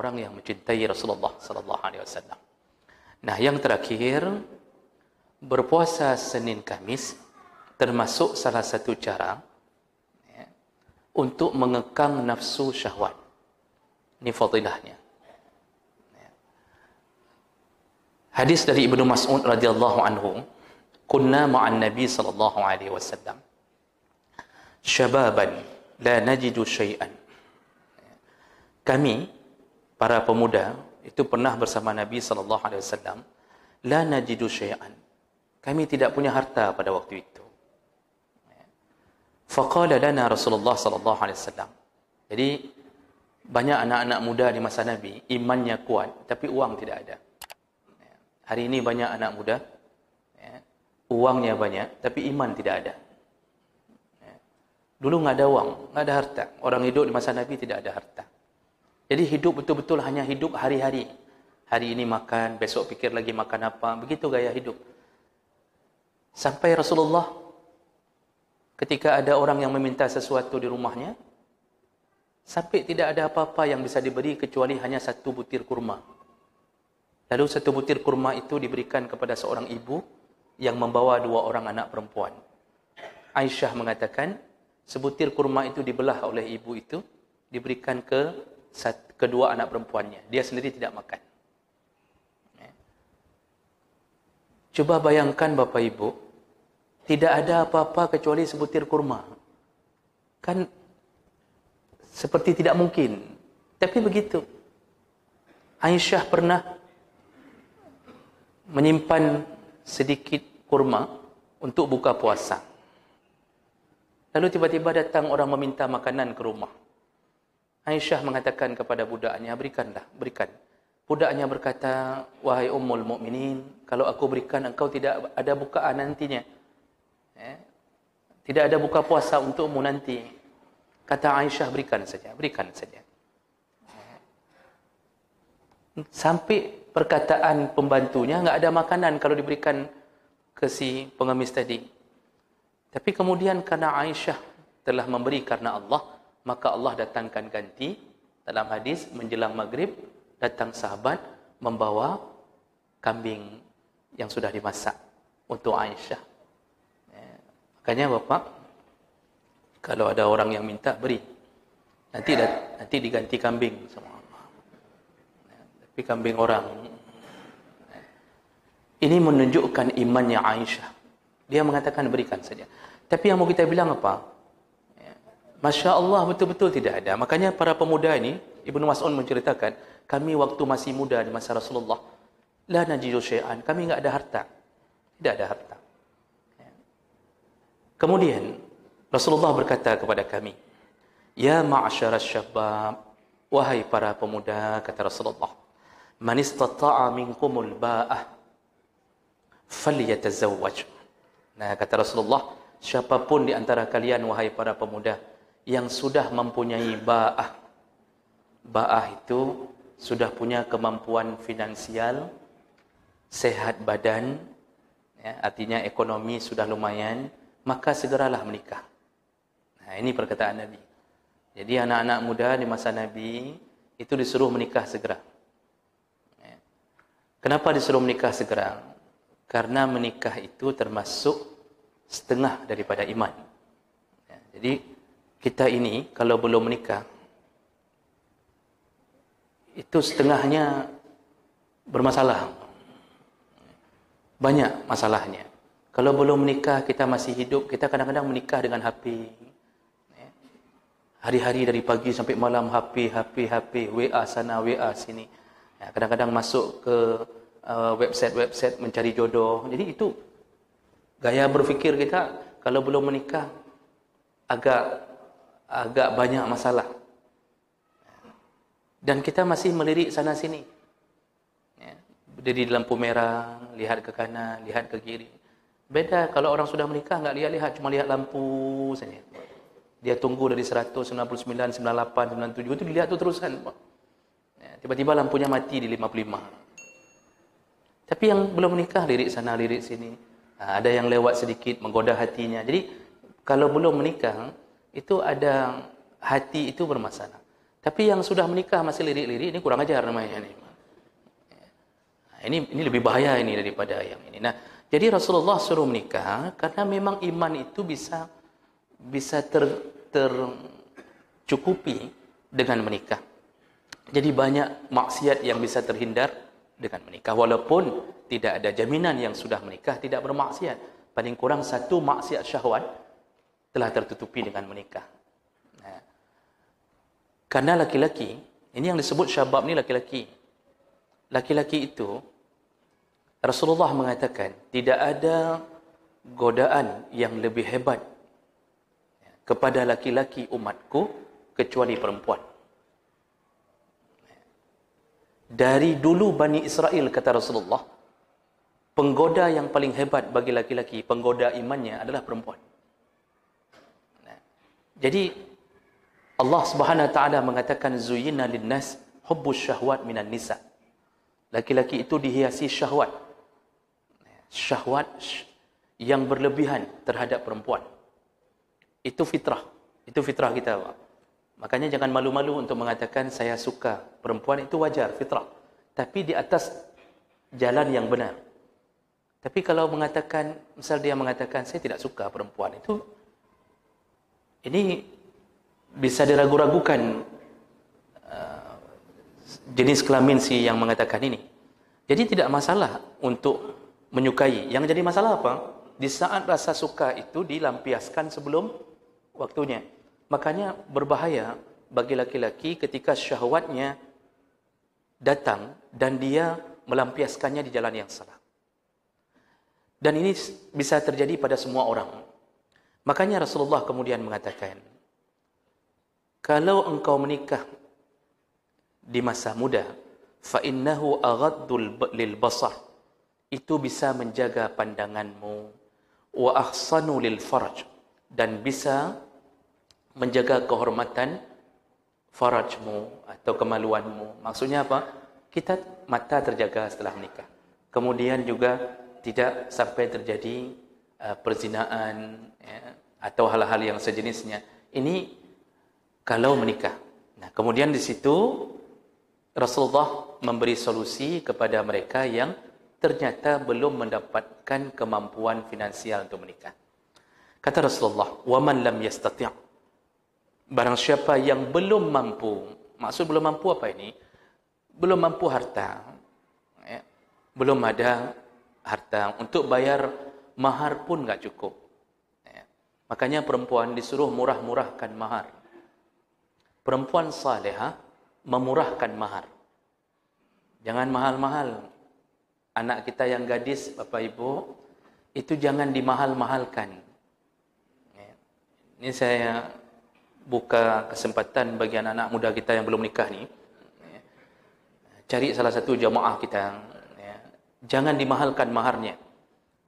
orang-orang yang mencintai Rasulullah sallallahu alaihi wasallam. Nah, yang terakhir, berpuasa Senin Kamis termasuk salah satu cara untuk mengekang nafsu syahwat. Ini fadilahnya. Hadis dari Ibnu Mas'ud radhiyallahu anhu, "Kunna ma'an Nabi sallallahu alaihi wasallam syababan la najidu syai'an." Kami para pemuda itu pernah bersama Nabi sallallahu alaihi wasallam, la najidu syai'an. Kami tidak punya harta pada waktu itu. Faqala lana Rasulullah sallallahu alaihi wasallam. Jadi banyak anak-anak muda di masa Nabi imannya kuat tapi uang tidak ada. Hari ini banyak anak muda uangnya banyak tapi iman tidak ada. Dulu nggak ada uang, nggak ada harta. Orang hidup di masa Nabi tidak ada harta. Jadi hidup betul-betul hanya hidup hari-hari. Hari ini makan, besok pikir lagi makan apa. Begitu gaya hidup. Sampai Rasulullah ketika ada orang yang meminta sesuatu di rumahnya, sampai tidak ada apa-apa yang bisa diberi kecuali hanya satu butir kurma. Lalu satu butir kurma itu diberikan kepada seorang ibu yang membawa 2 orang anak perempuan. Aisyah mengatakan, sebutir kurma itu dibelah oleh ibu itu, diberikan ke kedua anak perempuannya. Dia sendiri tidak makan. Coba bayangkan Bapak Ibu, tidak ada apa-apa kecuali sebutir kurma. Kan seperti tidak mungkin. Tapi begitu. Aisyah pernah menyimpan sedikit kurma untuk buka puasa. Lalu tiba-tiba datang orang meminta makanan ke rumah. Aisyah mengatakan kepada budaknya, berikanlah, berikan. Budaknya berkata, wahai Ummul Mukminin, kalau aku berikan engkau tidak ada bukaan nantinya. Tidak ada buka puasa untukmu nanti. Kata Aisyah, berikan saja, berikan saja. Sampai perkataan pembantunya, enggak ada makanan kalau diberikan ke si pengemis tadi. Tapi kemudian karena Aisyah telah memberi karena Allah, maka Allah datangkan ganti. Dalam hadis, menjelang maghrib, datang sahabat membawa kambing yang sudah dimasak untuk Aisyah. Makanya Bapak, kalau ada orang yang minta, beri. Nanti diganti kambing sama Allah. Tapi kambing orang. Ini menunjukkan imannya Aisyah. Dia mengatakan berikan saja. Tapi yang mau kita bilang apa? Masya Allah, betul-betul tidak ada. Makanya para pemuda ini, Ibnu Mas'ud menceritakan, kami waktu masih muda di masa Rasulullah, la najidu syai'an, kami enggak ada harta. Tidak ada harta. Kemudian Rasulullah berkata kepada kami, ya ma'asyaras syabab, wahai para pemuda, kata Rasulullah, man istata'a minkumul ba'ah falyatazawwaj. Nah, kata Rasulullah, siapapun di antara kalian, wahai para pemuda, yang sudah mempunyai ba'ah. Ba'ah itu sudah punya kemampuan finansial, sehat badan, artinya ekonomi sudah lumayan, maka segeralah menikah. Nah, ini perkataan Nabi. Jadi anak-anak muda di masa Nabi itu disuruh menikah segera. Kenapa disuruh menikah segera? Karena menikah itu termasuk setengah daripada iman. Jadi kita ini kalau belum menikah, itu setengahnya bermasalah. Banyak masalahnya. Kalau belum menikah, kita masih hidup, kita kadang-kadang menikah dengan HP. Hari-hari dari pagi sampai malam HP, WA sana, WA sini. Kadang-kadang masuk ke website-website mencari jodoh. Jadi itu gaya berfikir kita kalau belum menikah agak banyak masalah. Dan kita masih melirik sana sini. Berdiri di lampu merah, lihat ke kanan, lihat ke kiri. Beda kalau orang sudah menikah, enggak lihat-lihat, cuma lihat lampu saja. Dia tunggu dari 199, 98, 97 itu dilihat tu terus kan. Tiba-tiba lampunya mati di 55. Tapi yang belum menikah, lirik sana, lirik sini. Ada yang lewat sedikit, menggoda hatinya. Jadi kalau belum menikah, itu ada hati itu bermasalah. Tapi yang sudah menikah masih lirik-lirik, ini kurang ajar namanya ini. Ini lebih bahaya ini daripada yang ini. Nah, jadi Rasulullah suruh menikah karena memang iman itu bisa tercukupi dengan menikah. Jadi banyak maksiat yang bisa terhindar dengan menikah. Walaupun tidak ada jaminan yang sudah menikah tidak bermaksiat. Paling kurang satu maksiat syahwat telah tertutupi dengan menikah. Nah, karena laki-laki, ini yang disebut syabab ni laki-laki. Laki-laki itu, Rasulullah mengatakan, tidak ada godaan yang lebih hebat kepada laki-laki umatku kecuali perempuan. Dari dulu Bani Israel, kata Rasulullah, penggoda yang paling hebat bagi laki-laki, penggoda imannya adalah perempuan. Jadi Allah Subhanahu wa taala mengatakan zuyyina lin-nas hubbus syahwat minan nisa. Laki-laki itu dihiasi syahwat. Syahwat yang berlebihan terhadap perempuan. Itu fitrah. Itu fitrah kita, Pak. Makanya jangan malu-malu untuk mengatakan saya suka perempuan, itu wajar, fitrah. Tapi di atas jalan yang benar. Tapi kalau mengatakan, misal dia mengatakan saya tidak suka perempuan, itu ini bisa diragu-ragukan jenis kelamin si yang mengatakan ini. Jadi tidak masalah untuk menyukai. Yang jadi masalah apa? Di saat rasa suka itu dilampiaskan sebelum waktunya. Makanya berbahaya bagi laki-laki ketika syahwatnya datang dan dia melampiaskannya di jalan yang salah. Dan ini bisa terjadi pada semua orang. Makanya Rasulullah kemudian mengatakan, kalau engkau menikah di masa muda, fa innahu aghaddul lil basar, itu bisa menjaga pandanganmu, wa ahsanu lil farj, dan bisa menjaga kehormatan farajmu atau kemaluanmu. Maksudnya apa? Kita mata terjaga setelah menikah. Kemudian juga tidak sampai terjadi perzinaan ya, atau hal-hal yang sejenisnya. Ini kalau menikah. Nah, kemudian di situ Rasulullah memberi solusi kepada mereka yang ternyata belum mendapatkan kemampuan finansial untuk menikah. Kata Rasulullah, "Wa man lam yastati'", barang siapa yang belum mampu. Maksud belum mampu apa ini? Belum mampu harta. Ya. Belum ada harta. Untuk bayar mahar pun enggak cukup. Ya. Makanya perempuan disuruh murah-murahkan mahar. Perempuan salihah memurahkan mahar. Jangan mahal-mahal. Anak kita yang gadis, Bapak Ibu, itu jangan dimahal-mahalkan. Ya. Ini saya buka kesempatan bagi anak-anak muda kita yang belum nikah ni. Cari salah satu jamaah kita. Jangan dimahalkan maharnya.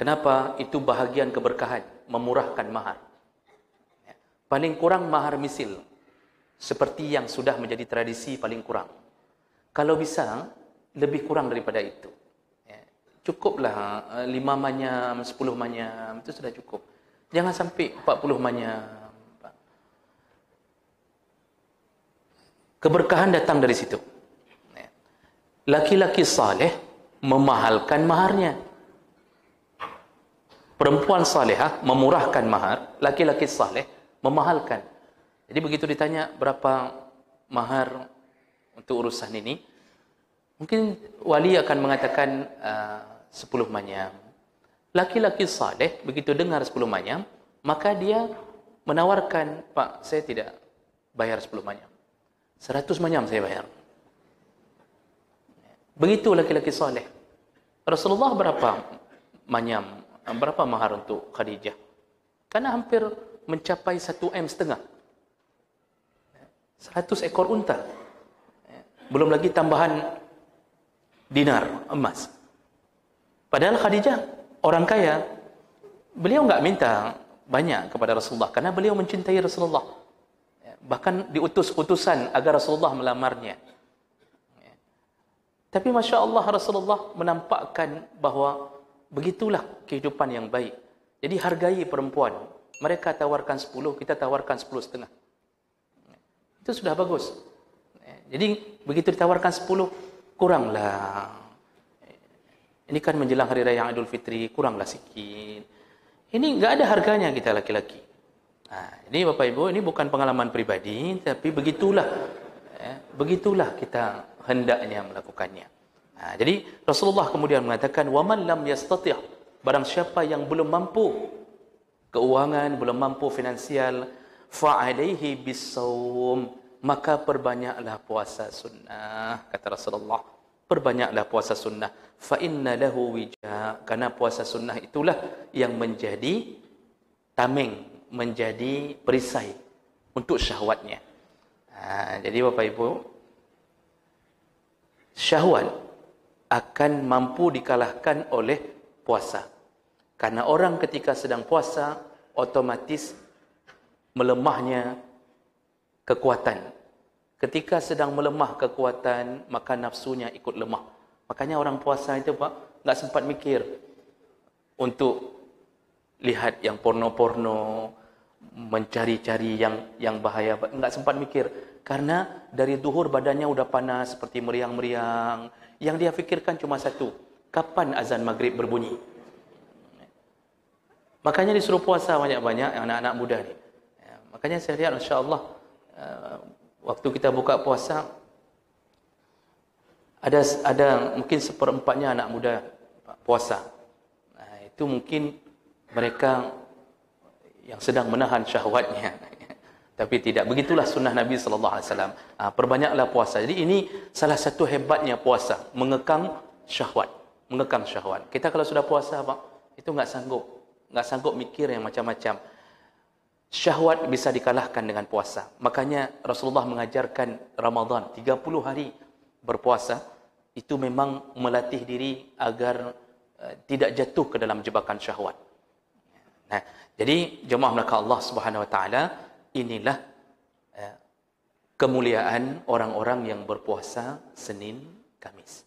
Kenapa? Itu bahagian keberkahan. Memurahkan mahar. Paling kurang mahar misil. Seperti yang sudah menjadi tradisi paling kurang. Kalau bisa, lebih kurang daripada itu. Cukuplah 5 manyam, 10 manyam. Itu sudah cukup. Jangan sampai 40 manyam. Keberkahan datang dari situ. Laki-laki saleh memahalkan maharnya. Perempuan salehah memurahkan mahar, laki-laki saleh memahalkan. Jadi begitu ditanya berapa mahar untuk urusan ini, mungkin wali akan mengatakan 10 manyam. Laki-laki saleh begitu dengar 10 manyam, maka dia menawarkan, "Pak, saya tidak bayar 10 manyam. 100 manyam saya bayar." Begitu laki-laki soleh. Rasulullah berapa manyam, berapa mahar untuk Khadijah? Karena hampir mencapai 1,5 M. 100 ekor unta. Belum lagi tambahan dinar, emas. Padahal Khadijah orang kaya. Beliau enggak minta banyak kepada Rasulullah karena beliau mencintai Rasulullah. Bahkan diutus utusan agar Rasulullah melamarnya. Tapi Masya Allah, Rasulullah menampakkan bahawa begitulah kehidupan yang baik. Jadi hargai perempuan. Mereka tawarkan 10, kita tawarkan 10,5. Itu sudah bagus. Jadi begitu ditawarkan 10, kuranglah. Ini kan menjelang hari raya Idul Fitri, kuranglah sikit. Ini enggak ada harganya kita laki-laki. Ini Bapak Ibu, ini bukan pengalaman pribadi, tapi begitulah. Begitulah kita hendaknya melakukannya. Jadi Rasulullah kemudian mengatakan, "Waman lam yastati'", barang siapa yang belum mampu keuangan, belum mampu finansial, fa'alaihi bis-shaum, maka perbanyaklah puasa sunnah, kata Rasulullah. Perbanyaklah puasa sunnah. Fa inna lahu wija, karena puasa sunnah itulah yang menjadi tameng, menjadi perisai untuk syahwatnya. Jadi Bapak Ibu, syahwat akan mampu dikalahkan oleh puasa. Karena orang ketika sedang puasa, otomatis melemahnya kekuatan. Ketika sedang melemah kekuatan, maka nafsunya ikut lemah. Makanya orang puasa itu Pak, nggak sempat mikir untuk lihat yang porno-porno, mencari-cari yang bahaya, nggak sempat mikir. Karena dari duhur badannya udah panas seperti meriang-meriang. Yang dia fikirkan cuma satu, kapan azan maghrib berbunyi. Makanya disuruh puasa banyak-banyak anak-anak muda ni. Makanya saya lihat insya-Allah waktu kita buka puasa ada mungkin 1/4 anak muda puasa. Itu mungkin mereka yang sedang menahan syahwatnya. Tapi tidak, begitulah sunnah Nabi sallallahu alaihi wasallam. Perbanyaklah puasa. Jadi ini salah satu hebatnya puasa, mengekang syahwat, mengekang syahwat. Kita kalau sudah puasa Pak, itu enggak sanggup mikir yang macam-macam. Syahwat bisa dikalahkan dengan puasa. Makanya Rasulullah mengajarkan Ramadan 30 hari berpuasa itu memang melatih diri agar tidak jatuh ke dalam jebakan syahwat. Nah, jadi jemaah melakukan Allah Subhanahu wa taala, inilah kemuliaan orang-orang yang berpuasa Senin, Kamis.